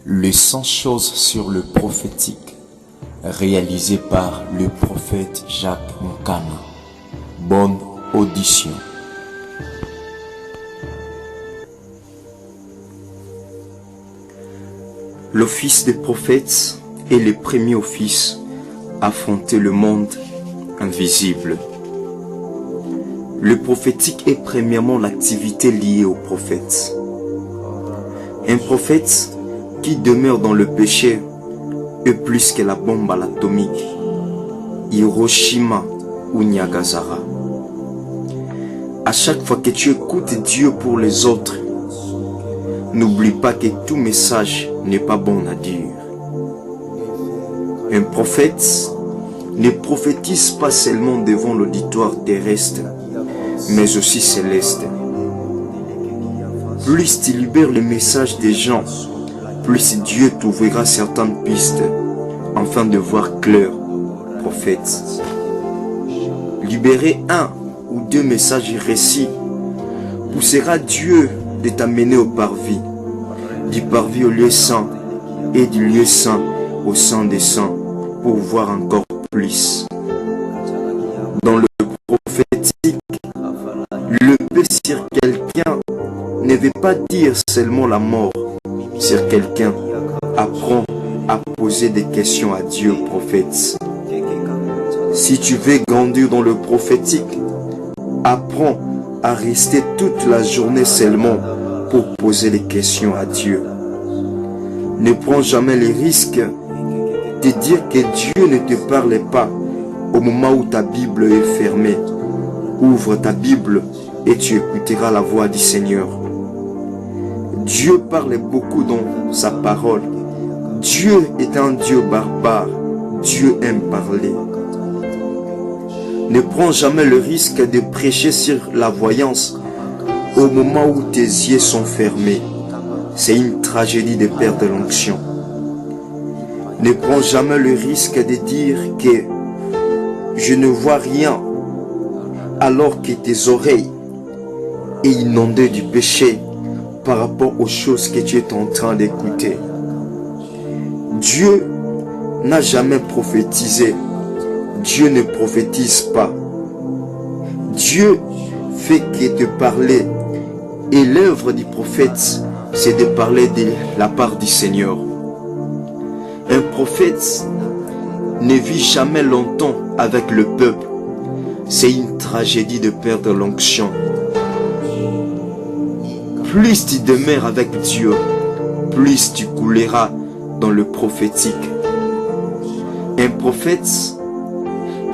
Les 100 choses sur le prophétique, réalisé par le prophète Jacques Nkana. Bonne audition. L'office des prophètes est le premier office à affronter le monde invisible. Le prophétique est premièrement l'activité liée au prophète. Un prophète qui demeure dans le péché est plus que la bombe atomique, Hiroshima ou Nagasaki. À chaque fois que tu écoutes Dieu pour les autres, n'oublie pas que tout message n'est pas bon à dire. Un prophète ne prophétise pas seulement devant l'auditoire terrestre, mais aussi céleste. Plus tu libères le message des gens, plus Dieu t'ouvrira certaines pistes afin de voir clair, prophète. Libérer un ou deux messages récits poussera Dieu de t'amener au parvis, du parvis au lieu saint et du lieu saint au saint des saints pour voir encore plus. Dans le prophétique, le paix sur quelqu'un ne veut pas dire seulement la mort sur quelqu'un. Apprends à poser des questions à Dieu, prophète. Si tu veux grandir dans le prophétique, apprends à rester toute la journée seulement pour poser des questions à Dieu. Ne prends jamais le risque de dire que Dieu ne te parle pas au moment où ta Bible est fermée. Ouvre ta Bible et tu écouteras la voix du Seigneur. Dieu parle beaucoup dans sa parole. Dieu est un Dieu barbare. Dieu aime parler. Ne prends jamais le risque de prêcher sur la voyance au moment où tes yeux sont fermés. C'est une tragédie de perdre l'onction. Ne prends jamais le risque de dire que je ne vois rien alors que tes oreilles est inondées du péché par rapport aux choses que tu es en train d'écouter. Dieu n'a jamais prophétisé. Dieu ne prophétise pas. Dieu fait que te parler. Et l'œuvre du prophète, c'est de parler de la part du Seigneur. Un prophète ne vit jamais longtemps avec le peuple. C'est une tragédie de perdre l'onction. Plus tu demeures avec Dieu, plus tu couleras dans le prophétique. Un prophète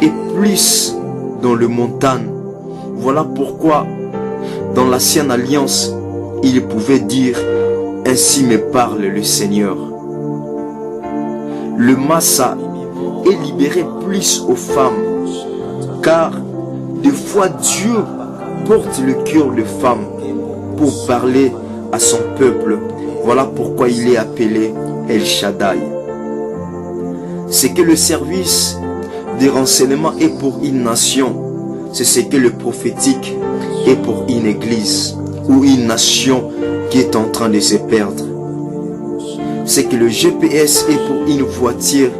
est plus dans le montagne. Voilà pourquoi dans l'ancienne alliance, il pouvait dire « Ainsi me parle le Seigneur ». Le Massa est libéré plus aux femmes, car des fois Dieu porte le cœur des femmes pour parler à son peuple. Voilà pourquoi il est appelé El Shaddai. C'est que le service des renseignements est pour une nation. C'est ce que le prophétique est pour une église ou une nation qui est en train de se perdre. C'est que le GPS est pour une voiture.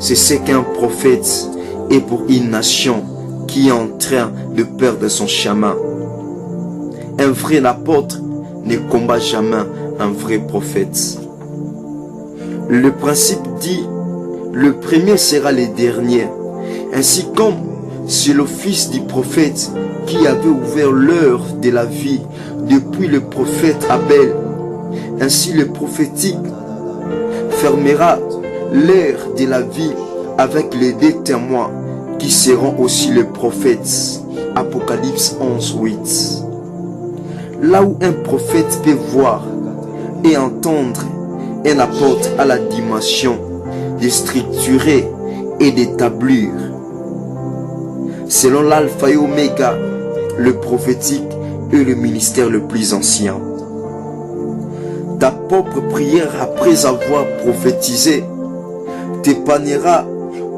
C'est ce qu'un prophète est pour une nation qui est en train de perdre son chemin. Un vrai apôtre ne combat jamais un vrai prophète. Le principe dit, le premier sera le dernier. Ainsi comme c'est l'office du prophète qui avait ouvert l'heure de la vie depuis le prophète Abel. Ainsi le prophétique fermera l'heure de la vie avec les deux témoins qui seront aussi les prophètes. Apocalypse 11:8. Là où un prophète peut voir et entendre, un apôtre à la dimension de structurer et d'établir. Selon l'alpha et oméga, le prophétique est le ministère le plus ancien. Ta propre prière après avoir prophétisé t'épargnera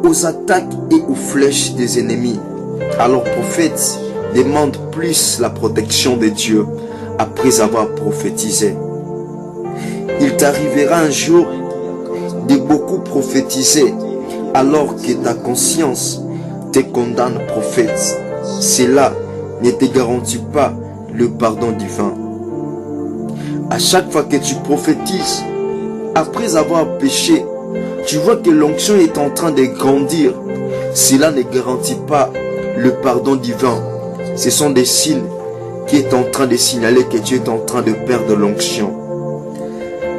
aux attaques et aux flèches des ennemis. Alors prophète, demande plus la protection de Dieu après avoir prophétisé. Il t'arrivera un jour de beaucoup prophétiser alors que ta conscience te condamne prophète. Cela ne te garantit pas le pardon divin. À chaque fois que tu prophétises, après avoir péché, tu vois que l'onction est en train de grandir. Cela ne garantit pas le pardon divin. Ce sont des signes qui est en train de signaler que tu es en train de perdre l'onction.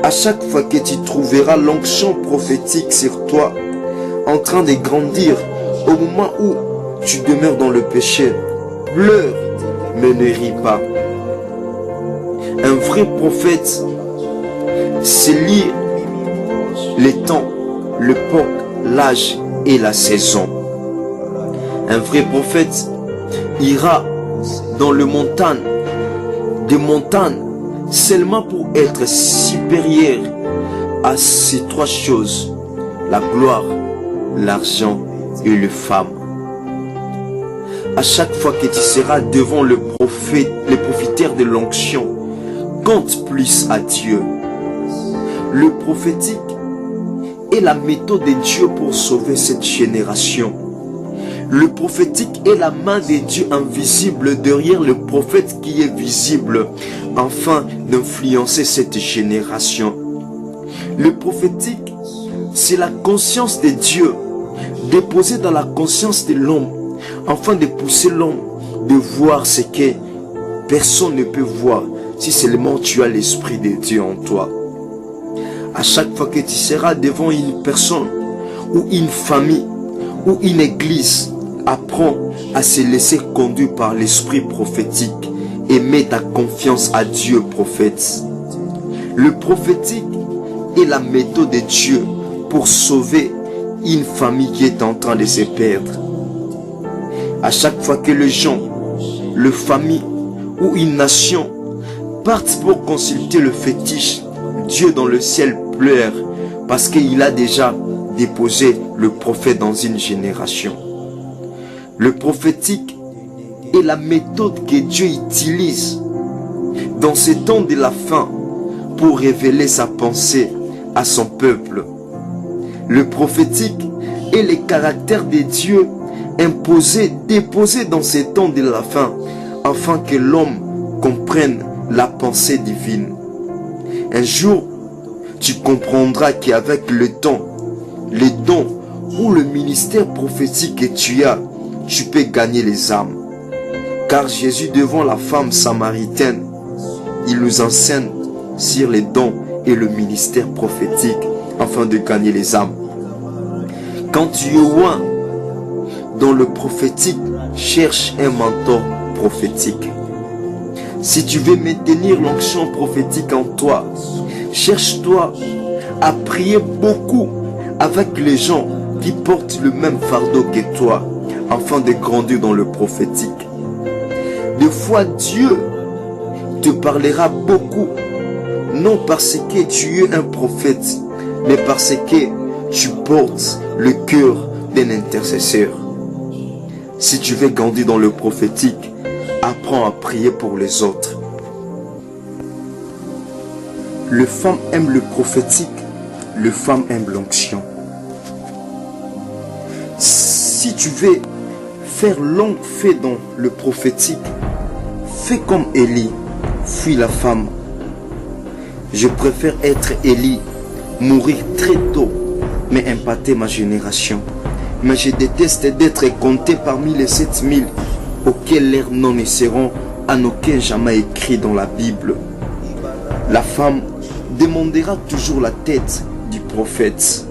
À chaque fois que tu trouveras l'onction prophétique sur toi, en train de grandir, au moment où tu demeures dans le péché, pleure, mais ne ris pas. Un vrai prophète, c'est lire les temps, l'époque, l'âge et la saison. Un vrai prophète ira dans les montagnes, des montagnes, seulement pour être supérieur à ces trois choses, la gloire, l'argent et les femmes. À chaque fois que tu seras devant le prophète, le prophète de l'onction, compte plus à Dieu. Le prophétique est la méthode de Dieu pour sauver cette génération. Le prophétique est la main de Dieu invisible derrière le prophète qui est visible, afin d'influencer cette génération. Le prophétique, c'est la conscience de Dieu déposée dans la conscience de l'homme, afin de pousser l'homme de voir ce que personne ne peut voir si seulement tu as l'Esprit de Dieu en toi. À chaque fois que tu seras devant une personne ou une famille ou une église, apprends à se laisser conduire par l'esprit prophétique et mets ta confiance à Dieu prophète. Le prophétique est la méthode de Dieu pour sauver une famille qui est en train de se perdre. À chaque fois que les gens, le famille ou une nation partent pour consulter le fétiche, Dieu dans le ciel pleure parce qu'il a déjà déposé le prophète dans une génération. Le prophétique est la méthode que Dieu utilise dans ces temps de la fin pour révéler sa pensée à son peuple. Le prophétique est le caractère de Dieu imposé, déposé dans ces temps de la fin afin que l'homme comprenne la pensée divine. Un jour, tu comprendras qu'avec le temps, les dons ou le ministère prophétique que tu as, tu peux gagner les âmes. Car Jésus, devant la femme samaritaine, il nous enseigne sur les dons et le ministère prophétique afin de gagner les âmes. Quand tu es loin dans le prophétique, cherche un mentor prophétique. Si tu veux maintenir l'onction prophétique en toi, cherche-toi à prier beaucoup avec les gens qui portent le même fardeau que toi, afin de grandir dans le prophétique. Des fois, Dieu te parlera beaucoup, non parce que tu es un prophète, mais parce que tu portes le cœur d'un intercesseur. Si tu veux grandir dans le prophétique, apprends à prier pour les autres. Les femmes aiment le prophétique, les femmes aiment l'onction. Si tu veux faire long fait dans le prophétique, fais comme Élie, fuis la femme. Je préfère être Élie, mourir très tôt, mais impacter ma génération. Mais je déteste d'être compté parmi les 7000 auxquels leurs noms ne seront en aucun jamais écrits dans la Bible. La femme demandera toujours la tête du prophète.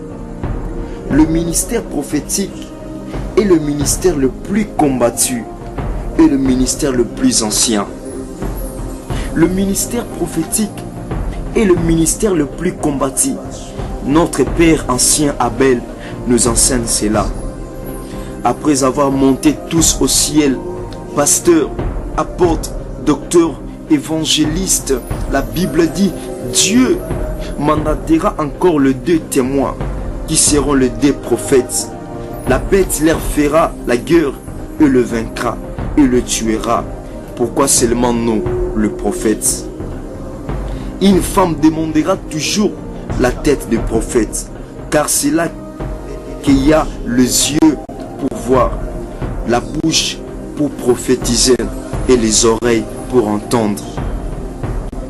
Le ministère prophétique est le ministère le plus combattu et le ministère le plus ancien. Le ministère prophétique est le ministère le plus combattu. Notre père ancien Abel nous enseigne cela. Après avoir monté tous au ciel, pasteur, apôtre, docteur, évangéliste, la Bible dit, Dieu mandatera encore les 2 témoins qui seront les 2 prophètes. La bête leur fera la guerre et le vaincra et le tuera. Pourquoi seulement nous, le prophète? Une femme demandera toujours la tête du prophète, car c'est là qu'il y a les yeux pour voir, la bouche pour prophétiser et les oreilles pour entendre.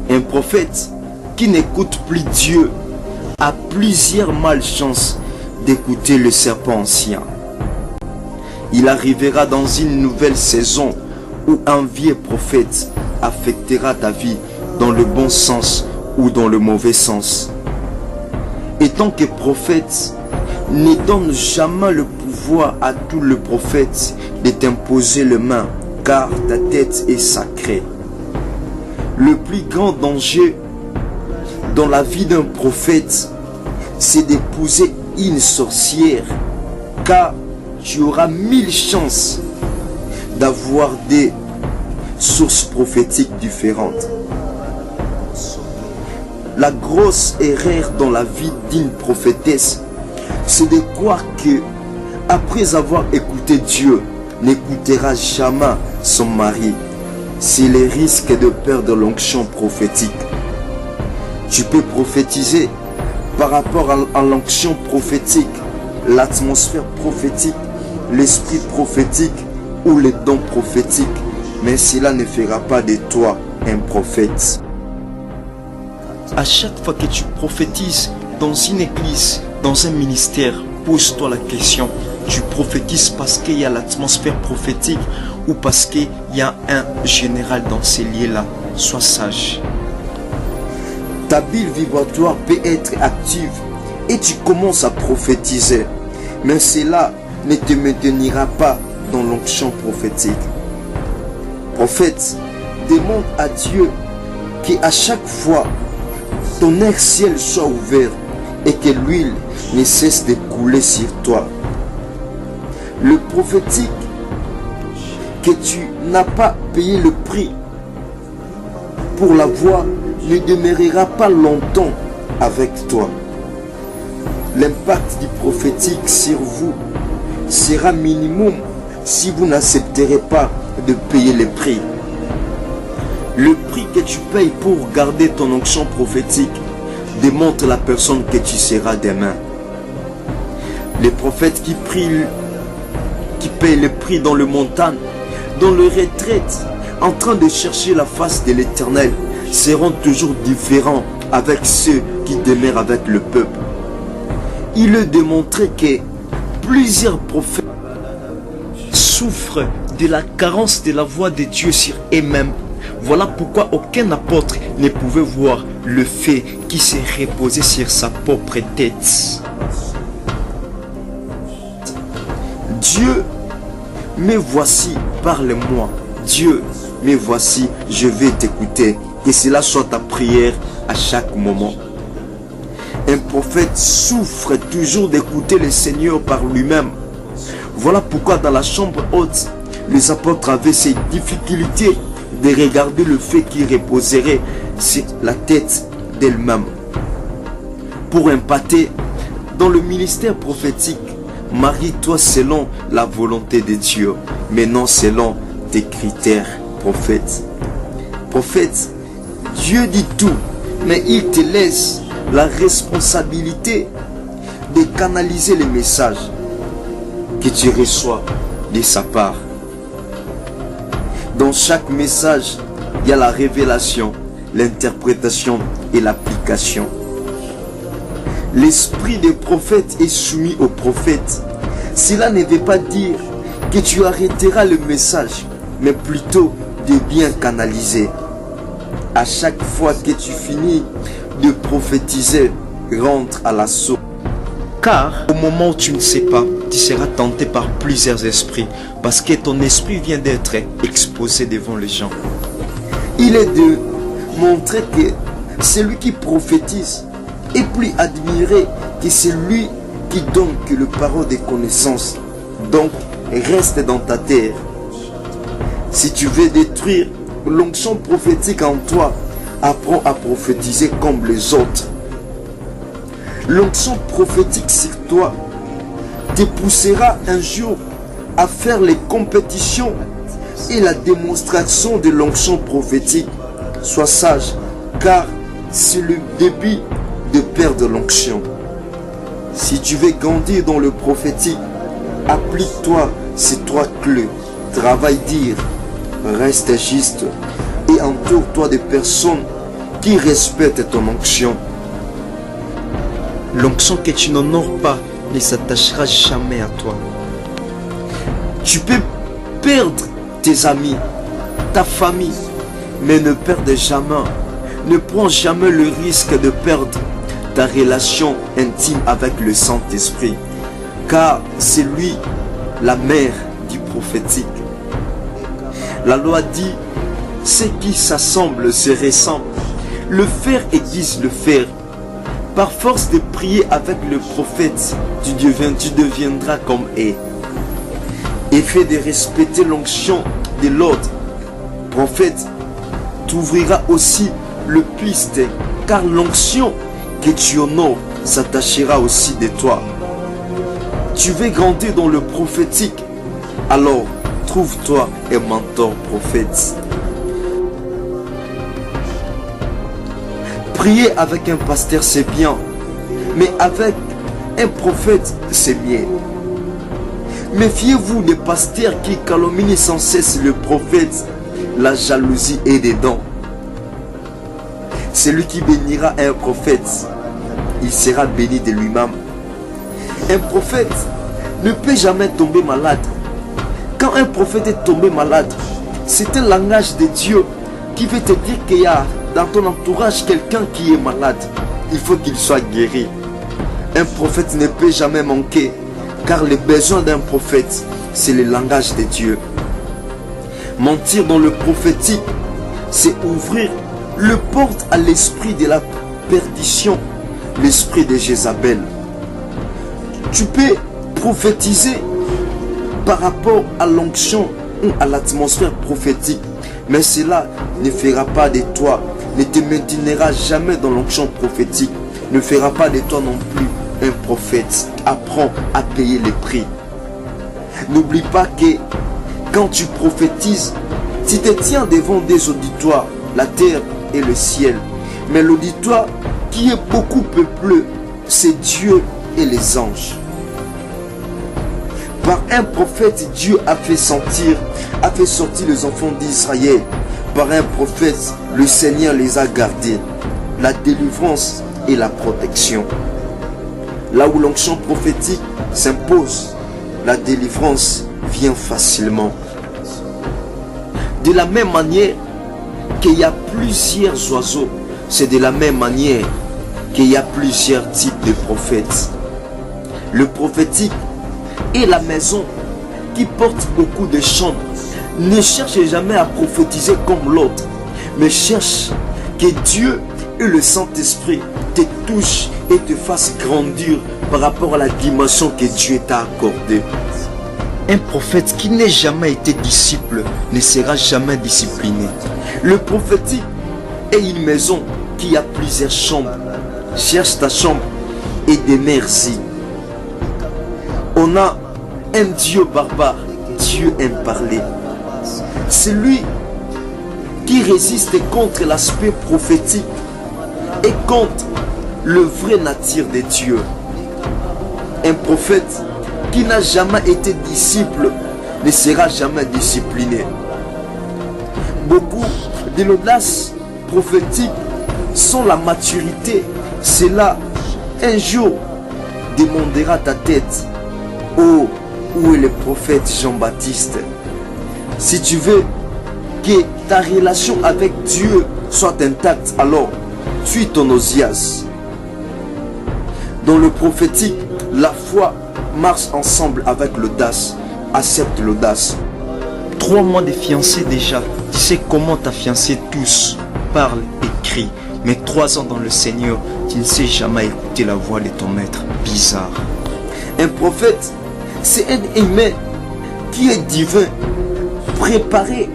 Un prophète qui n'écoute plus Dieu a plusieurs malchances d'écouter le serpent ancien. Il arrivera dans une nouvelle saison où un vieux prophète affectera ta vie dans le bon sens ou dans le mauvais sens. Et tant que prophète, ne donne jamais le pouvoir à tout le prophète de t'imposer les mains, car ta tête est sacrée. Le plus grand danger dans la vie d'un prophète, c'est d'épouser une sorcière, car tu auras 1000 chances d'avoir des sources prophétiques différentes. La grosse erreur dans la vie d'une prophétesse, c'est de croire que, après avoir écouté Dieu, n'écoutera jamais son mari. C'est le risque de perdre l'onction prophétique. Tu peux prophétiser par rapport à l'onction prophétique, l'atmosphère prophétique, l'esprit prophétique ou les dons prophétiques, mais cela ne fera pas de toi un prophète. À chaque fois que tu prophétises dans une église, dans un ministère, pose-toi la question: tu prophétises parce qu'il y a l'atmosphère prophétique ou parce qu'il y a un général dans ces lieux-là? Sois sage. Ta bile vibratoire peut être active et tu commences à prophétiser, mais cela ne te maintenira pas dans l'onction prophétique. Prophète, demande à Dieu qu'à chaque fois ton air-ciel soit ouvert et que l'huile ne cesse de couler sur toi. Le prophétique que tu n'as pas payé le prix pour l'avoir ne demeurera pas longtemps avec toi. L'impact du prophétique sur vous sera minimum si vous n'accepterez pas de payer le prix. Le prix que tu payes pour garder ton onction prophétique démontre la personne que tu seras demain. Les prophètes qui payent le prix dans le montagne, dans le retraite, en train de chercher la face de l'Éternel, seront toujours différents avec ceux qui demeurent avec le peuple. Il est démontré que plusieurs prophètes souffrent de la carence de la voix de Dieu sur eux-mêmes. Voilà pourquoi aucun apôtre ne pouvait voir le fait qui s'est reposé sur sa propre tête. Dieu, me voici, parle-moi. Dieu, me voici, je vais t'écouter. Que cela soit ta prière à chaque moment. Un prophète souffre toujours d'écouter le Seigneur par lui-même. Voilà pourquoi dans la chambre haute, les apôtres avaient ces difficultés de regarder le fait qui reposerait sur la tête d'elle-même. Pour impacter dans le ministère prophétique, marie-toi selon la volonté de Dieu, mais non selon tes critères, prophète. Prophète, Dieu dit tout, mais il te laisse la responsabilité de canaliser les messages que tu reçois de sa part. Dans chaque message, il y a la révélation, l'interprétation et l'application. L'esprit des prophètes est soumis aux prophètes. Cela ne veut pas dire que tu arrêteras le message, mais plutôt de bien canaliser. À chaque fois que tu finis de prophétiser, rentre à l'assaut. Car au moment où tu ne sais pas, tu seras tenté par plusieurs esprits, parce que ton esprit vient d'être exposé devant les gens. Il est de montrer que celui qui prophétise est plus admiré que celui qui donne que le parole de connaissance. Donc, reste dans ta terre. Si tu veux détruire l'onction prophétique en toi, apprends à prophétiser comme les autres. L'onction prophétique sur toi te poussera un jour à faire les compétitions et la démonstration de l'onction prophétique. Sois sage, car c'est le début de perdre l'onction. Si tu veux grandir dans le prophétique, applique-toi ces 3 clés. Travaille dire, reste juste et entoure-toi de personnes qui respectent ton onction. L'onction que tu n'honores pas ne s'attachera jamais à toi. Tu peux perdre tes amis, ta famille, mais ne perdez jamais, ne prends jamais le risque de perdre ta relation intime avec le Saint-Esprit, car c'est lui la mère du prophétique. La loi dit, ceux qui s'assemblent se ressemblent, le fer aiguise le fer. Par force de prier avec le prophète, tu deviendras comme eux. Et fait de respecter l'onction de l'autre prophète, t'ouvrira aussi le piste, car l'onction que tu honores s'attachera aussi de toi. Tu veux grandir dans le prophétique, alors trouve-toi un mentor prophète. Prier avec un pasteur c'est bien, mais avec un prophète c'est mieux. Méfiez-vous des pasteurs qui calomnient sans cesse le prophète. La jalousie est dedans. Celui qui bénira un prophète, il sera béni de lui-même. Un prophète ne peut jamais tomber malade. Quand un prophète est tombé malade, c'est un langage de Dieu qui veut te dire qu'il y a dans ton entourage quelqu'un qui est malade. Il faut qu'il soit guéri. Un prophète ne peut jamais manquer, car le besoin d'un prophète, c'est le langage de Dieu. Mentir dans le prophétique, c'est ouvrir le porte à l'esprit de la perdition, l'esprit de Jézabel. Tu peux prophétiser par rapport à l'onction ou à l'atmosphère prophétique, mais cela ne fera pas de toi, ne te maintiendra jamais dans l'onction prophétique, ne fera pas de toi non plus un prophète. Apprends à payer les prix. N'oublie pas que quand tu prophétises, tu te tiens devant des auditoires, la terre et le ciel. Mais l'auditoire qui est beaucoup peuplé, c'est Dieu et les anges. Par un prophète, Dieu a fait sortir les enfants d'Israël. Par un prophète, le Seigneur les a gardés. La délivrance et la protection. Là où l'onction prophétique s'impose, la délivrance vient facilement. De la même manière qu'il y a plusieurs oiseaux, c'est de la même manière qu'il y a plusieurs types de prophètes. Le prophétique est la maison qui porte beaucoup de chambres. Ne cherche jamais à prophétiser comme l'autre, mais cherche que Dieu et le Saint-Esprit te touchent et te fassent grandir par rapport à la dimension que Dieu t'a accordée. Un prophète qui n'a jamais été disciple ne sera jamais discipliné. Le prophétique est une maison qui a plusieurs chambres. Cherche ta chambre et demeure-y. On a un Dieu barbare, Dieu aime parler. C'est lui qui résiste contre l'aspect prophétique et contre le vrai nature de Dieu. Un prophète qui n'a jamais été disciple ne sera jamais discipliné. Beaucoup de l'audace prophétique sans la maturité. Cela un jour demandera ta tête. Oh, où est le prophète Jean-Baptiste? Si tu veux que ta relation avec Dieu soit intacte, alors fuis ton Osias. Dans le prophétique, la foi marche ensemble avec l'audace. Accepte l'audace. 3 mois de fiancé déjà. Tu sais comment ta fiancée tousse, parle et crie. Mais 3 ans dans le Seigneur, tu ne sais jamais écouter la voix de ton maître. Bizarre. Un prophète, c'est un humain qui est divin, préparé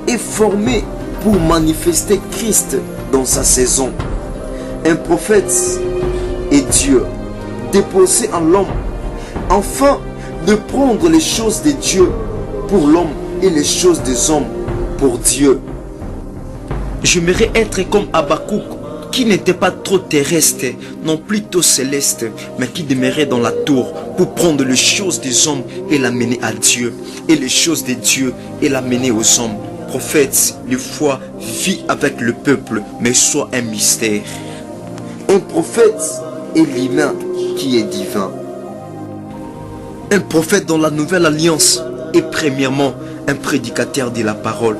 et formé pour manifester Christ dans sa saison. Un prophète est Dieu, déposé en l'homme, afin de prendre les choses de Dieu pour l'homme et les choses des hommes pour Dieu. J'aimerais être comme Habakkuk qui n'était pas trop terrestre, non plutôt céleste, mais qui demeurait dans la tour pour prendre les choses des hommes et l'amener à Dieu, et les choses de Dieu et l'amener aux hommes. Prophète, le foi vit avec le peuple, mais soit un mystère. Un prophète est l'humain qui est divin. Un prophète dans la nouvelle alliance est premièrement un prédicateur de la parole.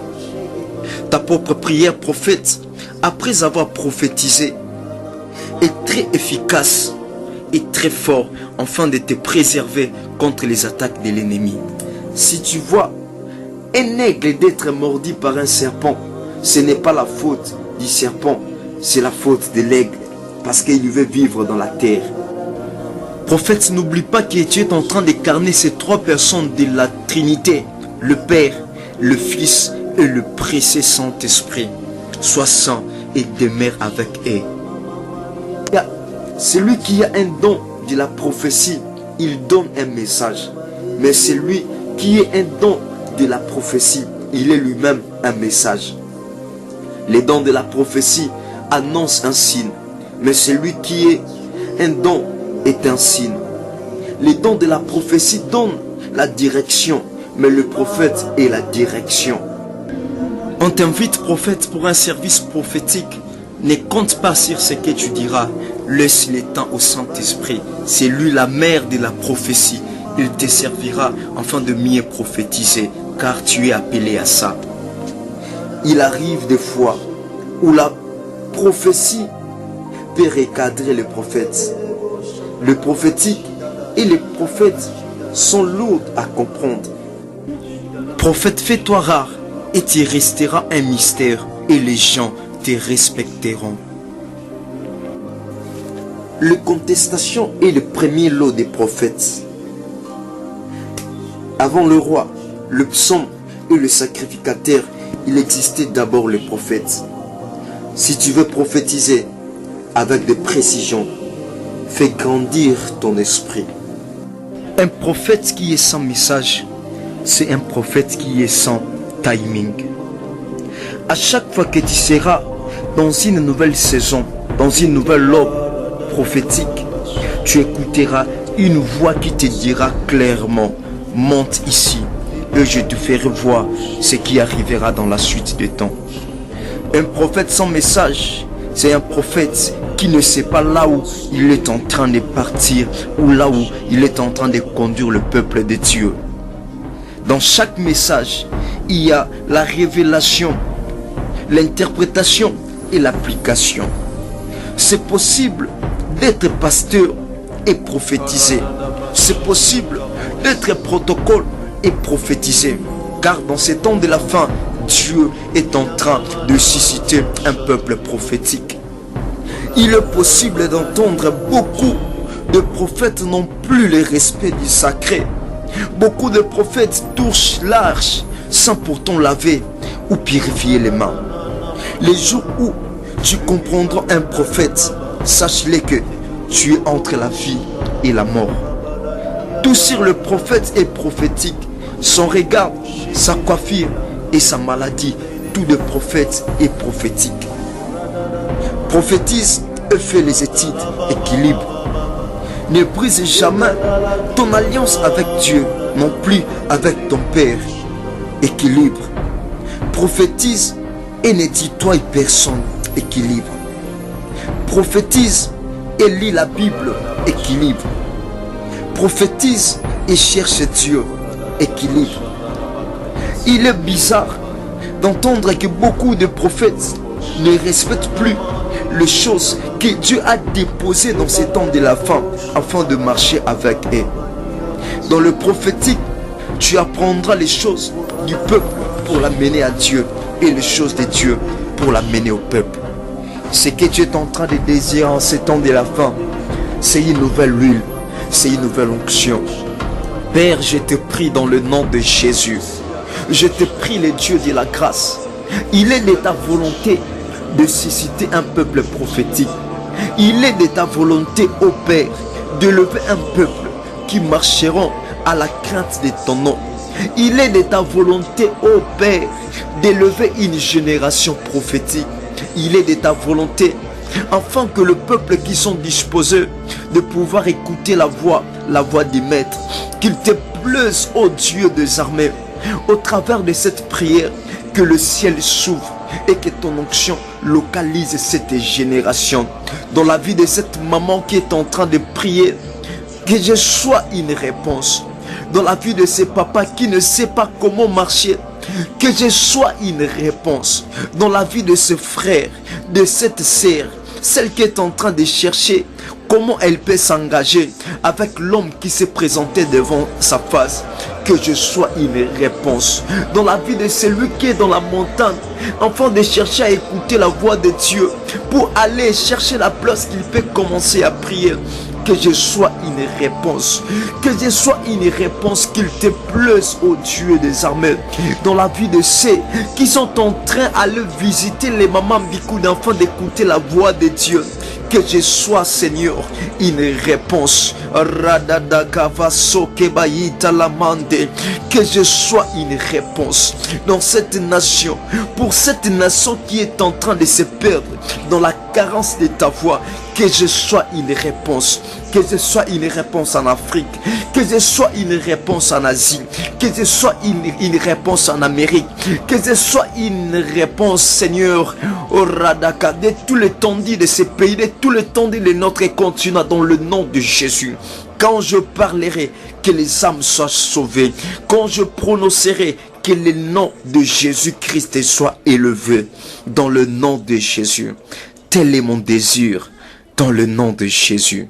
Ta propre prière, prophète, après avoir prophétisé, est très efficace et très fort afin de te préserver contre les attaques de l'ennemi. Si tu vois un aigle d'être mordu par un serpent, ce n'est pas la faute du serpent, c'est la faute de l'aigle, parce qu'il veut vivre dans la terre. Prophète, n'oublie pas que tu es en train d'incarner ces trois personnes de la Trinité, le Père, le Fils et le précieux Saint-Esprit. Sois saint et demeure avec eux. Celui qui a un don de la prophétie, il donne un message. Mais celui qui a un don de la prophétie, il est lui-même un message. Les dons de la prophétie annoncent un signe, mais celui qui a un don est un signe. Les dons de la prophétie donnent la direction, mais le prophète est la direction. On t'invite, prophète, pour un service prophétique. Ne compte pas sur ce que tu diras. Laisse le temps au Saint-Esprit. C'est lui la mère de la prophétie. Il te servira afin de mieux prophétiser, car tu es appelé à ça. Il arrive des fois où la prophétie peut recadrer le prophète. Le prophétique et les prophètes sont lourds à comprendre. Prophète, fais-toi rare et tu resteras un mystère et les gens te respecteront. La contestation est le premier lot des prophètes. Avant le roi, le psaume et le sacrificateur, il existait d'abord le prophète. Si tu veux prophétiser avec des précisions, fais grandir ton esprit. Un prophète qui est sans message, c'est un prophète qui est sans timing. À chaque fois que tu seras dans une nouvelle saison, dans une nouvelle aube prophétique, tu écouteras une voix qui te dira clairement: monte ici et je te ferai voir ce qui arrivera dans la suite des temps. Un prophète sans message, c'est un prophète qui ne sait pas là où il est en train de partir ou là où il est en train de conduire le peuple de Dieu. Dans chaque message, il y a la révélation, l'interprétation et l'application. C'est possible d'être pasteur et prophétiser. C'est possible d'être protocole et prophétiser. Car dans ces temps de la fin, Dieu est en train de susciter un peuple prophétique. Il est possible d'entendre beaucoup de prophètes n'ont plus le respect du sacré. Beaucoup de prophètes touchent l'arche sans pourtant laver ou purifier les mains. Les jours où tu comprendras un prophète, sache-le que tu es entre la vie et la mort. Tout sur le prophète est prophétique. Son regard, sa coiffure et sa maladie, tout de prophète est prophétique. Prophétise et fais les études, équilibre. Ne brise jamais ton alliance avec Dieu, non plus avec ton Père. Équilibre. Prophétise et ne dis-toi personne. Équilibre. Prophétise et lis la Bible. Équilibre. Prophétise et cherche Dieu. Équilibre. Il est bizarre d'entendre que beaucoup de prophètes ne respectent plus les choses que Dieu a déposées dans ces temps de la fin afin de marcher avec eux. Dans le prophétique, tu apprendras les choses du peuple pour l'amener à Dieu et les choses de Dieu pour l'amener au peuple. Ce que tu es en train de désirer en ces temps de la fin, c'est une nouvelle huile, c'est une nouvelle onction. Père, je te prie dans le nom de Jésus. Je te prie, le Dieu de la grâce. Il est de ta volonté de susciter un peuple prophétique. Il est de ta volonté, ô Père, de lever un peuple qui marcheront à la crainte de ton nom. Il est de ta volonté, ô Père, d'élever une génération prophétique. Il est de ta volonté afin que le peuple qui sont disposés de pouvoir écouter la voix des maîtres, qu'il te plaise, ô Dieu des armées, au travers de cette prière, que le ciel s'ouvre et que ton onction localise cette génération. Dans la vie de cette maman qui est en train de prier, que je sois une réponse. Dans la vie de ce papa qui ne sait pas comment marcher, que je sois une réponse. Dans la vie de ce frère, de cette sœur, celle qui est en train de chercher comment elle peut s'engager avec l'homme qui s'est présenté devant sa face, que je sois une réponse. Dans la vie de celui qui est dans la montagne, afin de chercher à écouter la voix de Dieu, pour aller chercher la place qu'il peut commencer à prier, que je sois une réponse. Que je sois une réponse, qu'il te plaise, ô Dieu des armées. Dans la vie de ceux qui sont en train d'aller visiter les mamans Bikou d'enfants, d'écouter la voix de Dieu, que je sois, Seigneur, une réponse. Que je sois une réponse dans cette nation, pour cette nation qui est en train de se perdre dans la carence de ta voix. Que je sois une réponse. Que je sois une réponse en Afrique. Que je sois une réponse en Asie. Que je sois une réponse en Amérique. Que je sois une réponse, Seigneur, au Radaka, de tout l'étendue de ces pays, de tout l'étendue de notre continent, dans le nom de Jésus. Quand je parlerai, que les âmes soient sauvées. Quand je prononcerai, que le nom de Jésus-Christ soit élevé. Dans le nom de Jésus. Tel est mon désir. Dans le nom de Jésus.